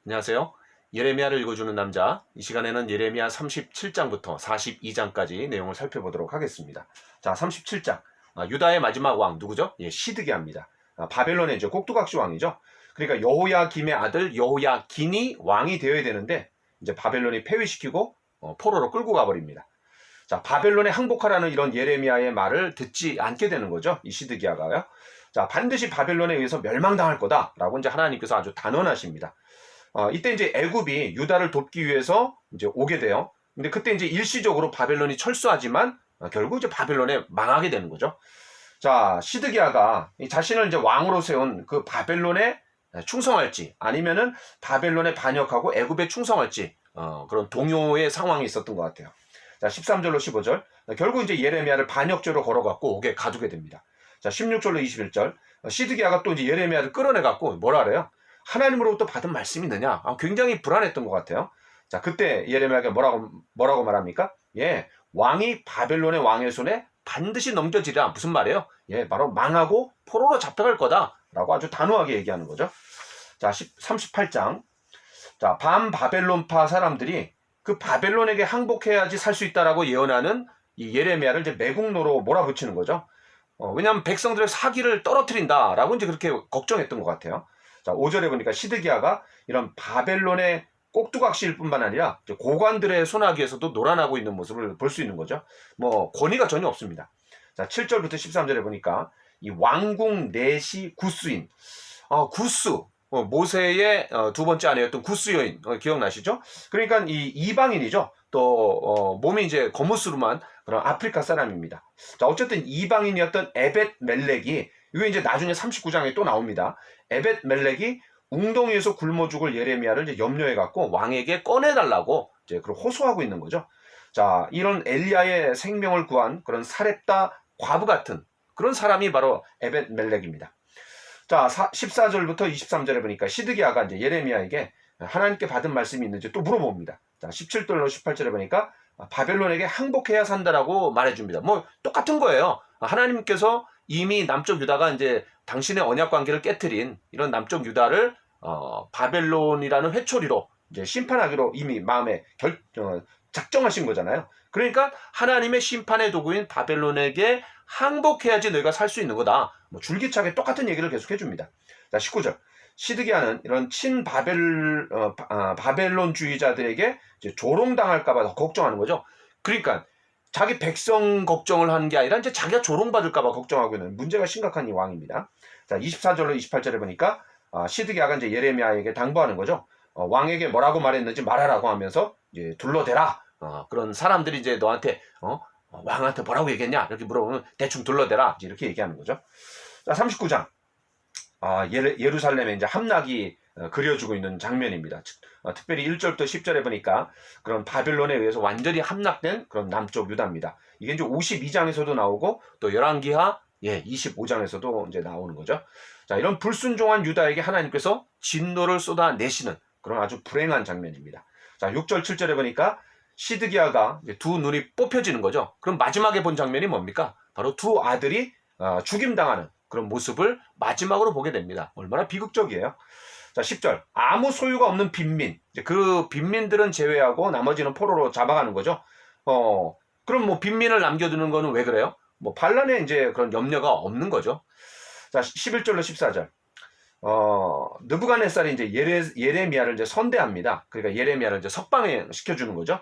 안녕하세요. 예레미야를 읽어주는 남자. 이 시간에는 예레미야 37장부터 42장까지 내용을 살펴보도록 하겠습니다. 자, 37장. 유다의 마지막 왕 누구죠? 예, 시드기야입니다. 바벨론의 이제 꼭두각시 왕이죠. 그러니까 여호야김의 아들 여호야긴이 왕이 되어야 되는데 이제 바벨론이 폐위시키고 포로로 끌고 가버립니다. 자, 바벨론에 항복하라는 이런 예레미야의 말을 듣지 않게 되는 거죠. 이 시드기야가요. 자, 반드시 바벨론에 의해서 멸망당할 거다라고 이제 하나님께서 아주 단언하십니다. 이때 이제 애굽이 유다를 돕기 위해서 이제 오게 돼요. 근데 그때 이제 일시적으로 바벨론이 철수하지만 결국 이제 바벨론에 망하게 되는 거죠. 자, 시드기야가 자신을 이제 왕으로 세운 그 바벨론에 충성할지 아니면은 바벨론에 반역하고 애굽에 충성할지 그런 동요의 상황이 있었던 것 같아요. 자, 13절로 15절. 결국 이제 예레미야를 반역죄로 걸어갖고 오게 가두게 됩니다. 자, 16절로 21절. 시드기야가 또 이제 예레미야를 끌어내갖고 뭐라 그래요? 하나님으로부터 받은 말씀이 있느냐? 굉장히 불안했던 것 같아요. 자, 그때 예레미야가 뭐라고 말합니까? 예, 왕이 바벨론의 왕의 손에 반드시 넘겨지리라. 무슨 말이에요? 예, 바로 망하고 포로로 잡혀갈 거다라고 아주 단호하게 얘기하는 거죠. 자, 38장. 자, 바벨론파 사람들이 그 바벨론에게 항복해야지 살 수 있다라고 예언하는 이 예레미야를 이제 매국노로 몰아붙이는 거죠. 왜냐하면 백성들의 사기를 떨어뜨린다라고 이제 그렇게 걱정했던 것 같아요. 자, 5절에 보니까 시드기야가 이런 바벨론의 꼭두각시일 뿐만 아니라 고관들의 손아귀에서도 놀아나고 있는 모습을 볼 수 있는 거죠. 뭐 권위가 전혀 없습니다. 자, 7절부터 13절에 보니까 이 왕궁 내시 구스인, 구스, 모세의 두 번째 아내였던 구스 여인 기억나시죠? 그러니까 이 이방인이죠. 또 몸이 이제 거무스름한 그런 아프리카 사람입니다. 자, 어쨌든 이방인이었던 에벳 멜렉이 이게 이제 나중에 39장에 또 나옵니다. 에벳 멜렉이 웅덩이에서 굶어 죽을 예레미야를 이제 염려해 갖고 왕에게 꺼내달라고 이제 그걸 호소하고 있는 거죠. 자, 이런 엘리야의 생명을 구한 그런 사렙다 과부 같은 그런 사람이 바로 에벳 멜렉입니다. 자, 14절부터 23절에 보니까 시드기야가 이제 예레미야에게 하나님께 받은 말씀이 있는지 또 물어봅니다. 자, 17절로 18절에 보니까 바벨론에게 항복해야 산다라고 말해줍니다. 뭐 똑같은 거예요. 하나님께서 이미 남쪽 유다가 이제 당신의 언약 관계를 깨트린 이런 남쪽 유다를 바벨론이라는 회초리로 이제 심판하기로 이미 마음에 작정하신 거잖아요. 그러니까 하나님의 심판의 도구인 바벨론에게 항복해야지 너희가 살 수 있는 거다. 뭐 줄기차게 똑같은 얘기를 계속 해줍니다. 자, 19절. 시드기야는 이런 바벨론주의자들에게 이제 조롱당할까봐 걱정하는 거죠. 그러니까 자기 백성 걱정을 하는 게 아니라 이제 자기가 조롱받을까봐 걱정하고 있는 문제가 심각한 이 왕입니다. 자, 24절로 28절에 보니까 시드기야가 이제 예레미야에게 당부하는 거죠. 왕에게 뭐라고 말했는지 말하라고 하면서 이제 둘러대라. 그런 사람들이 이제 너한테 왕한테 뭐라고 얘기했냐 이렇게 물어보면 대충 둘러대라 이렇게 얘기하는 거죠. 자, 39장. 예루살렘에 이제 함락이 그려지고 있는 장면입니다. 특별히 1절부터 10절에 보니까 그런 바벨론에 의해서 완전히 함락된 그런 남쪽 유다입니다. 이게 이제 52장에서도 나오고 또 열왕기하 25장에서도 이제 나오는 거죠. 자, 이런 불순종한 유다에게 하나님께서 진노를 쏟아내시는 그런 아주 불행한 장면입니다. 자, 6절 7절에 보니까 시드기야가 두 눈이 뽑혀지는 거죠. 그럼 마지막에 본 장면이 뭡니까? 바로 두 아들이 죽임당하는 그런 모습을 마지막으로 보게 됩니다. 얼마나 비극적이에요. 자, 10절. 아무 소유가 없는 빈민. 그 빈민들은 제외하고 나머지는 포로로 잡아가는 거죠. 그럼 뭐 빈민을 남겨두는 거는 왜 그래요? 뭐 반란에 이제 그런 염려가 없는 거죠. 자, 11절로 14절. 느부갓네살이 이제 예레미야를 이제 선대합니다. 그러니까 예레미야를 이제 석방에 시켜주는 거죠.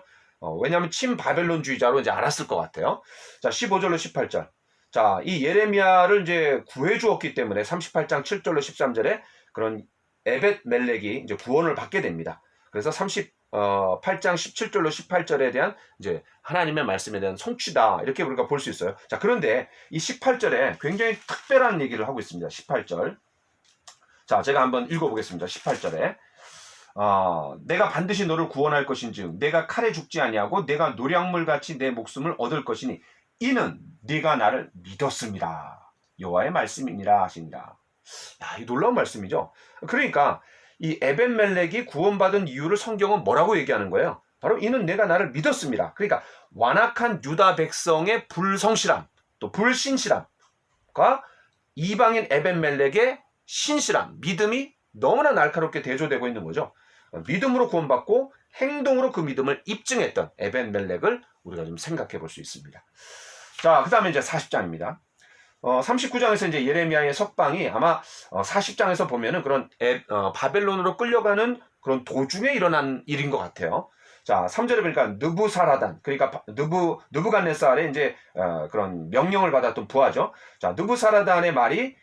왜냐하면 친바벨론주의자로 이제 알았을 것 같아요. 자, 15절로 18절. 자, 이 예레미야를 이제 구해 주었기 때문에 38장 7절로 13절에 그런 에벳 멜렉이 이제 구원을 받게 됩니다. 그래서 38장 17절로 18절에 대한 이제 하나님의 말씀에 대한 성취다. 이렇게 우리가 볼 수 있어요. 자, 그런데 이 18절에 굉장히 특별한 얘기를 하고 있습니다. 18절. 자, 제가 한번 읽어보겠습니다. 18절에. 내가 반드시 너를 구원할 것인즉 내가 칼에 죽지 아니하고 내가 노량물같이 내 목숨을 얻을 것이니 이는 네가 나를 믿었습니다. 여호와의 말씀이니라 하시니라. 야, 이 놀라운 말씀이죠. 그러니까 이 에벤멜렉이 구원받은 이유를 성경은 뭐라고 얘기하는 거예요? 바로 이는 내가 나를 믿었습니다. 그러니까 완악한 유다 백성의 불성실함, 또 불신실함과 이방인 에벤멜렉의 신실함, 믿음이 너무나 날카롭게 대조되고 있는 거죠. 믿음으로 구원받고 행동으로 그 믿음을 입증했던 에벤멜렉을 우리가 좀 생각해 볼 수 있습니다. 자, 그 다음에 이제 40장입니다. 39장에서 이제 예레미야의 석방이 아마 40장에서 보면은 그런 바벨론으로 끌려가는 그런 도중에 일어난 일인 것 같아요. 자, 3절에 보니까 느부사라단, 그러니까 느부갓네살의 이제 그런 명령을 받았던 부하죠. 자, 느부사라단의 말이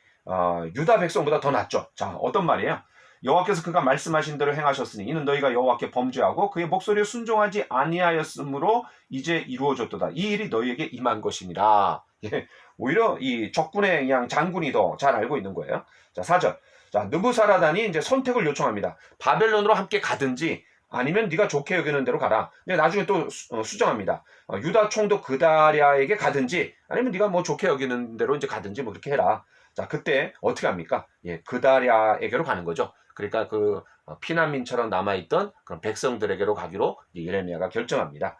유다 백성보다 더 낫죠. 자, 어떤 말이에요? 여호와께서 그가 말씀하신 대로 행하셨으니 이는 너희가 여호와께 범죄하고 그의 목소리에 순종하지 아니하였으므로 이제 이루어졌도다. 이 일이 너희에게 임한 것이니라. 예, 오히려 이 적군의 그냥 장군이 더 잘 알고 있는 거예요. 자, 4절. 자, 느부사라단이 이제 선택을 요청합니다. 바벨론으로 함께 가든지 아니면 네가 좋게 여기는 대로 가라. 근데 나중에 또 수정합니다. 유다 총독 그다랴에게 가든지 아니면 네가 뭐 좋게 여기는 대로 이제 가든지 뭐 그렇게 해라. 자, 그때 어떻게 합니까? 예, 그다랴에게로 가는 거죠. 그러니까 그 피난민처럼 남아있던 그런 백성들에게로 가기로 예레미야가 결정합니다.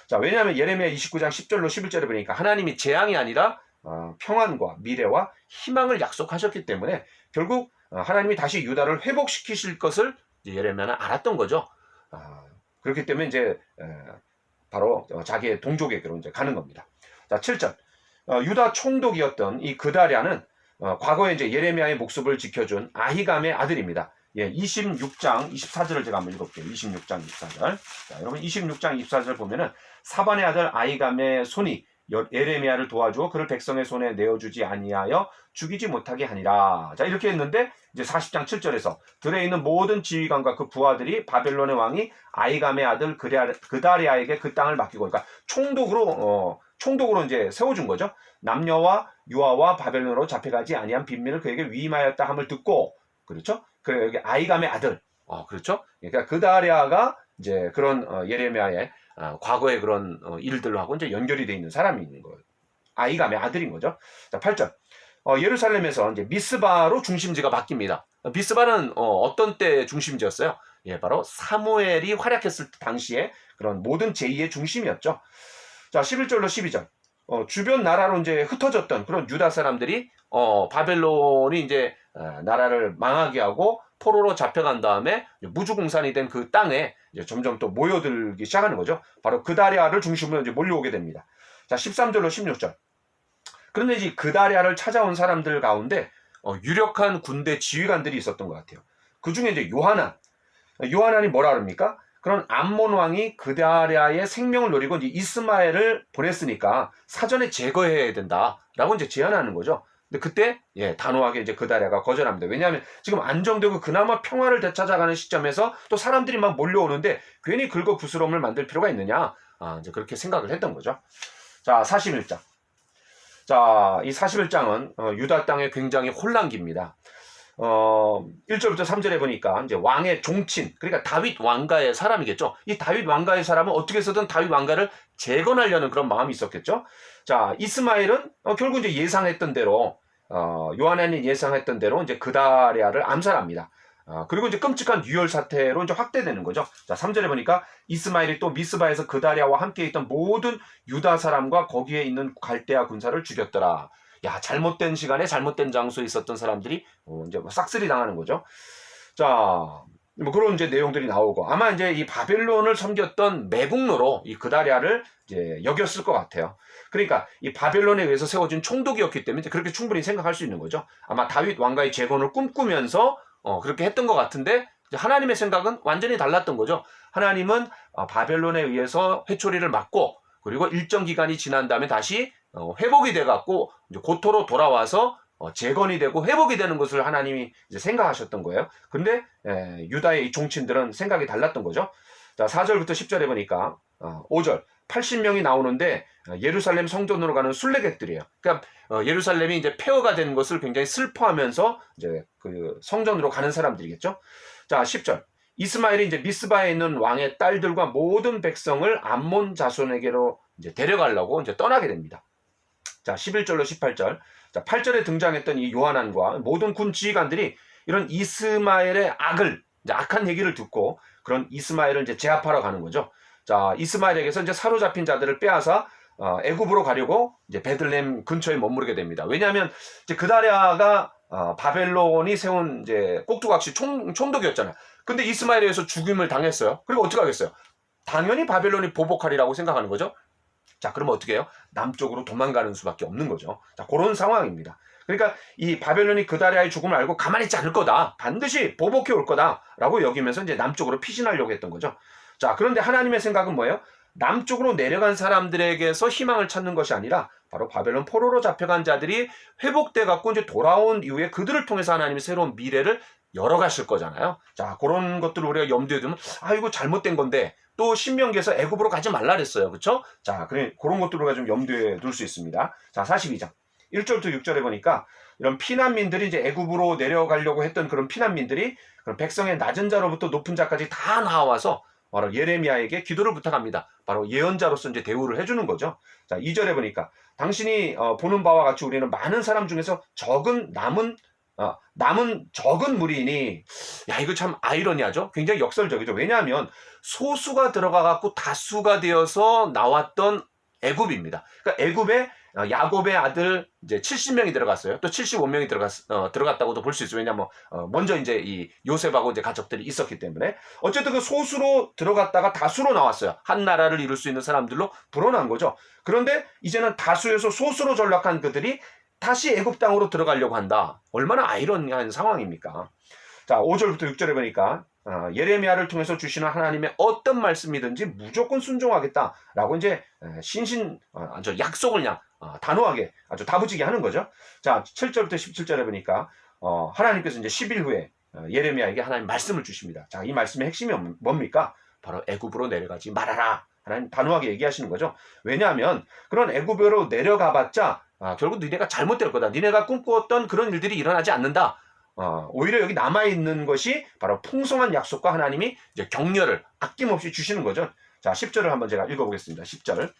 자, 왜냐하면 예레미야 29장 10절로 11절에 보니까 하나님이 재앙이 아니라 평안과 미래와 희망을 약속하셨기 때문에 결국 하나님이 다시 유다를 회복시키실 것을 예레미야는 알았던 거죠. 그렇기 때문에 이제 바로 자기의 동족에게로 이제 가는 겁니다. 자, 7절. 유다 총독이었던 이 그다랴는 과거에 이제 예레미야의 목숨을 지켜준 아히감의 아들입니다. 예, 26장 24절을 제가 한번 읽어볼게요. 26장 24절. 자, 여러분 26장 24절 보면은 사반의 아들 아히감의 손이 예레미야를 도와주어 그를 백성의 손에 내어주지 아니하여 죽이지 못하게 하니라. 자, 이렇게 했는데 이제 40장 7절에서 들에 있는 모든 지휘관과 그 부하들이 바벨론의 왕이 아히감의 아들 그다랴에게 그 땅을 맡기고, 그러니까 총독으로 이제 세워준 거죠. 남녀와 유아와 바벨론으로 잡혀가지 아니한 빈민을 그에게 위임하였다 함을 듣고, 그렇죠? 그래 여기 아히감의 아들, 그렇죠? 그러니까 그다랴가 이제 그런 예레미야의 과거의 그런 일들로 하고 이제 연결이 돼 있는 사람이 있는 거예요. 아히감의 아들인 거죠. 자, 8절. 예루살렘에서 이제 미스바로 중심지가 바뀝니다. 미스바는 어떤 때 중심지였어요? 예, 바로 사무엘이 활약했을 당시에 그런 모든 제의의 중심이었죠. 자, 11절로 12절. 주변 나라로 이제 흩어졌던 그런 유다 사람들이 바벨론이 이제 나라를 망하게 하고 포로로 잡혀간 다음에 무주공산이 된 그 땅에 이제 점점 또 모여들기 시작하는 거죠. 바로 그다랴를 중심으로 이제 몰려오게 됩니다. 자, 13절로 16절. 그런데 이제 그다랴를 찾아온 사람들 가운데 유력한 군대 지휘관들이 있었던 것 같아요. 그 중에 이제 요하난이 뭐라 그럽니까? 그런 암몬 왕이 그다랴의 생명을 노리고 이제 이스마엘을 보냈으니까 사전에 제거해야 된다라고 이제 제안하는 거죠. 근데 그때 단호하게 이제 그다랴가 거절합니다. 왜냐하면 지금 안정되고 그나마 평화를 되찾아가는 시점에서 또 사람들이 막 몰려오는데 괜히 긁어부스럼을 만들 필요가 있느냐? 이제 그렇게 생각을 했던 거죠. 자, 41장. 자, 이 41장은 유다 땅의 굉장히 혼란기입니다. 1절부터 3절에 보니까 이제 왕의 종친, 그러니까 다윗 왕가의 사람이겠죠. 이 다윗 왕가의 사람은 어떻게 해서든 다윗 왕가를 재건하려는 그런 마음이 있었겠죠. 자, 이스마엘은 결국 이제 예상했던 대로 요하난이 예상했던 대로 이제 그다랴를 암살합니다. 그리고 이제 끔찍한 유혈 사태로 이제 확대되는 거죠. 자, 3절에 보니까 이스마엘이 또 미스바에서 그다랴와 함께 있던 모든 유다 사람과 거기에 있는 갈대아 군사를 죽였더라. 야, 잘못된 시간에 잘못된 장소에 있었던 사람들이 이제 싹쓸이 당하는 거죠. 자, 뭐 그런 이제 내용들이 나오고 아마 이제 이 바벨론을 섬겼던 매국노로 이 그다랴를 이제 여겼을 것 같아요. 그러니까 이 바벨론에 의해서 세워진 총독이었기 때문에 그렇게 충분히 생각할 수 있는 거죠. 아마 다윗 왕가의 재건을 꿈꾸면서 그렇게 했던 것 같은데 하나님의 생각은 완전히 달랐던 거죠. 하나님은 바벨론에 의해서 회초리를 맞고 그리고 일정 기간이 지난 다음에 다시 회복이 돼갖고 고토로 돌아와서 재건이 되고 회복이 되는 것을 하나님이 이제 생각하셨던 거예요. 근데 유다의 이 종친들은 생각이 달랐던 거죠. 자, 4절부터 10절에 보니까 5절 80명이 나오는데 예루살렘 성전으로 가는 순례객들이에요. 그러니까 예루살렘이 이제 폐허가 된 것을 굉장히 슬퍼하면서 이제 그 성전으로 가는 사람들이겠죠. 자, 10절 이스마엘이 이제 미스바에 있는 왕의 딸들과 모든 백성을 암몬 자손에게로 이제 데려가려고 이제 떠나게 됩니다. 자, 11절로 18절. 자, 8절에 등장했던 이 요하난과 모든 군 지휘관들이 이런 이스마엘의 이제 악한 얘기를 듣고 그런 이스마엘을 이제 제압하러 가는 거죠. 자, 이스마엘에게서 이제 사로잡힌 자들을 빼앗아 애굽으로 가려고 이제 베들레헴 근처에 머무르게 됩니다. 왜냐하면 이제 그다랴가 바벨론이 세운 이제 꼭두각시 총독이었잖아요. 근데 이스마엘에 의해서 죽임을 당했어요. 그리고 어떻게 하겠어요? 당연히 바벨론이 보복하리라고 생각하는 거죠. 자, 그러면 어떻게 해요? 남쪽으로 도망가는 수밖에 없는 거죠. 자, 그런 상황입니다. 그러니까 이 바벨론이 그다리아의 죽음을 알고 가만히 있지 않을 거다. 반드시 보복해 올 거다라고 여기면서 이제 남쪽으로 피신하려고 했던 거죠. 자, 그런데 하나님의 생각은 뭐예요? 남쪽으로 내려간 사람들에게서 희망을 찾는 것이 아니라 바로 바벨론 포로로 잡혀간 자들이 회복돼 갖고 이제 돌아온 이후에 그들을 통해서 하나님이 새로운 미래를 열어가실 거잖아요. 자, 그런 것들을 우리가 염두에 두면 이거 잘못된 건데 또 신명기에서 애굽으로 가지 말라 그랬어요. 그렇죠? 자, 그런 것들을 우리가 좀 염두에 둘 수 있습니다. 자, 42장 1절부터 6절에 보니까 이런 피난민들이 이제 애굽으로 내려가려고 했던 그런 피난민들이 그런 백성의 낮은 자로부터 높은 자까지 다 나와서 바로 예레미야에게 기도를 부탁합니다. 바로 예언자로서 이제 대우를 해주는 거죠. 자, 2절에 보니까 당신이 보는 바와 같이 우리는 많은 사람 중에서 남은 적은 무리이니, 야, 이거 참 아이러니하죠? 굉장히 역설적이죠. 왜냐하면 소수가 들어가 갖고 다수가 되어서 나왔던 애굽입니다. 그러니까 애굽에 야곱의 아들 이제 70명이 들어갔어요. 또 75명이 들어갔다고도 볼 수 있어요. 왜냐면 먼저 이제 이 요셉하고 이제 가족들이 있었기 때문에 어쨌든 그 소수로 들어갔다가 다수로 나왔어요. 한 나라를 이룰 수 있는 사람들로 불어난 거죠. 그런데 이제는 다수에서 소수로 전락한 그들이 다시 애굽 땅으로 들어가려고 한다. 얼마나 아이러니한 상황입니까? 자, 5절부터 6절에 보니까 예레미야를 통해서 주시는 하나님의 어떤 말씀이든지 무조건 순종하겠다라고 이제 아주 약속을 그냥 단호하게 아주 다부지게 하는 거죠. 자, 7절부터 17절에 보니까 하나님께서 이제 10일 후에 예레미야에게 하나님 말씀을 주십니다. 자, 이 말씀의 핵심이 뭡니까? 바로 애굽으로 내려가지 말아라. 하나님 단호하게 얘기하시는 거죠. 왜냐하면 그런 애굽으로 내려가봤자 결국 니네가 잘못될 거다. 니네가 꿈꾸었던 그런 일들이 일어나지 않는다. 오히려 여기 남아있는 것이 바로 풍성한 약속과 하나님이 이제 격려를 아낌없이 주시는 거죠. 자, 10절을 한번 제가 읽어보겠습니다. 10절.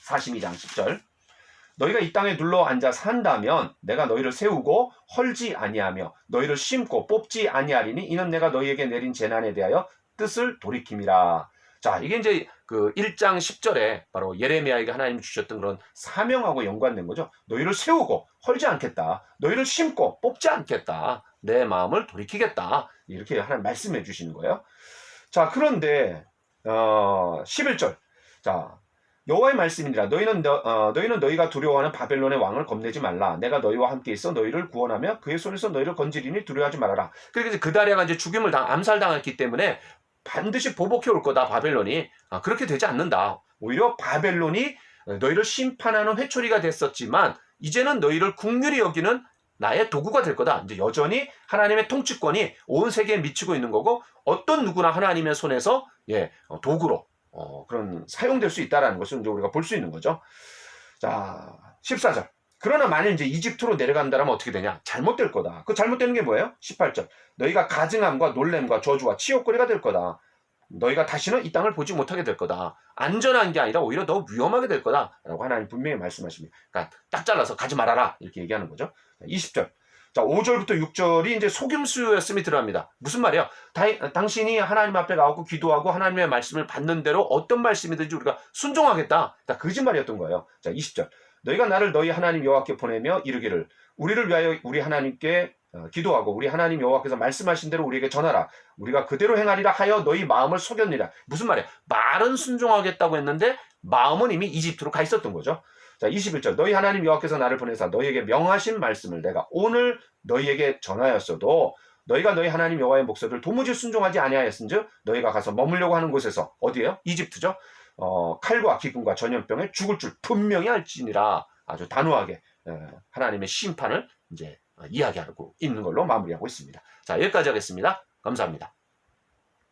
42장 10절. 너희가 이 땅에 눌러 앉아 산다면 내가 너희를 세우고 헐지 아니하며 너희를 심고 뽑지 아니하리니 이는 내가 너희에게 내린 재난에 대하여 뜻을 돌이킴이라. 자, 이게 이제 그 1장 10절에 바로 예레미야에게 하나님이 주셨던 그런 사명하고 연관된 거죠. 너희를 세우고 헐지 않겠다. 너희를 심고 뽑지 않겠다. 내 마음을 돌이키겠다. 이렇게 하나님 말씀해 주시는 거예요. 자, 그런데 11절. 자, 여호와의 말씀이니라. 너희는 너희가 두려워하는 바벨론의 왕을 겁내지 말라. 내가 너희와 함께 있어 너희를 구원하며 그의 손에서 너희를 건지리니 두려워하지 말아라. 그러니까 그다리아가 이제 죽임을 암살당했기 때문에 반드시 보복해 올 거다. 바벨론이 그렇게 되지 않는다. 오히려 바벨론이 너희를 심판하는 회초리가 됐었지만 이제는 너희를 긍휼히 여기는 나의 도구가 될 거다. 이제 여전히 하나님의 통치권이 온 세계에 미치고 있는 거고 어떤 누구나 하나님의 손에서 도구로 그런 사용될 수 있다라는 것을 이제 우리가 볼 수 있는 거죠. 자, 14절. 그러나 만일 이제 이집트로 내려간다면 어떻게 되냐? 잘못될 거다. 그 잘못되는 게 뭐예요? 18절. 너희가 가증함과 놀램과 저주와 치욕거리가 될 거다. 너희가 다시는 이 땅을 보지 못하게 될 거다. 안전한 게 아니라 오히려 더 위험하게 될 거다. 라고 하나님 분명히 말씀하십니다. 그러니까 딱 잘라서 가지 말아라. 이렇게 얘기하는 거죠. 20절. 자, 5절부터 6절이 이제 속임수였음이 들어갑니다. 무슨 말이에요? 당신이 하나님 앞에 나오고 기도하고 하나님의 말씀을 받는 대로 어떤 말씀이든지 우리가 순종하겠다. 다 거짓말이었던 거예요. 자, 20절. 너희가 나를 너희 하나님 여호와께 보내며 이르기를 우리를 위하여 우리 하나님께 기도하고 우리 하나님 여호와께서 말씀하신 대로 우리에게 전하라. 우리가 그대로 행하리라 하여 너희 마음을 속였느니라. 무슨 말이에요? 말은 순종하겠다고 했는데 마음은 이미 이집트로 가 있었던 거죠. 자, 21절. 너희 하나님 여호와께서 나를 보내사 너희에게 명하신 말씀을 내가 오늘 너희에게 전하였어도 너희가 너희 하나님 여호와의 목소리를 도무지 순종하지 아니하였은즉 너희가 가서 머물려고 하는 곳에서 어디예요? 이집트죠. 칼과 기근과 전염병에 죽을 줄 분명히 알지니라. 아주 단호하게 하나님의 심판을 이제 이야기하고 있는 걸로 마무리하고 있습니다. 자, 여기까지 하겠습니다. 감사합니다.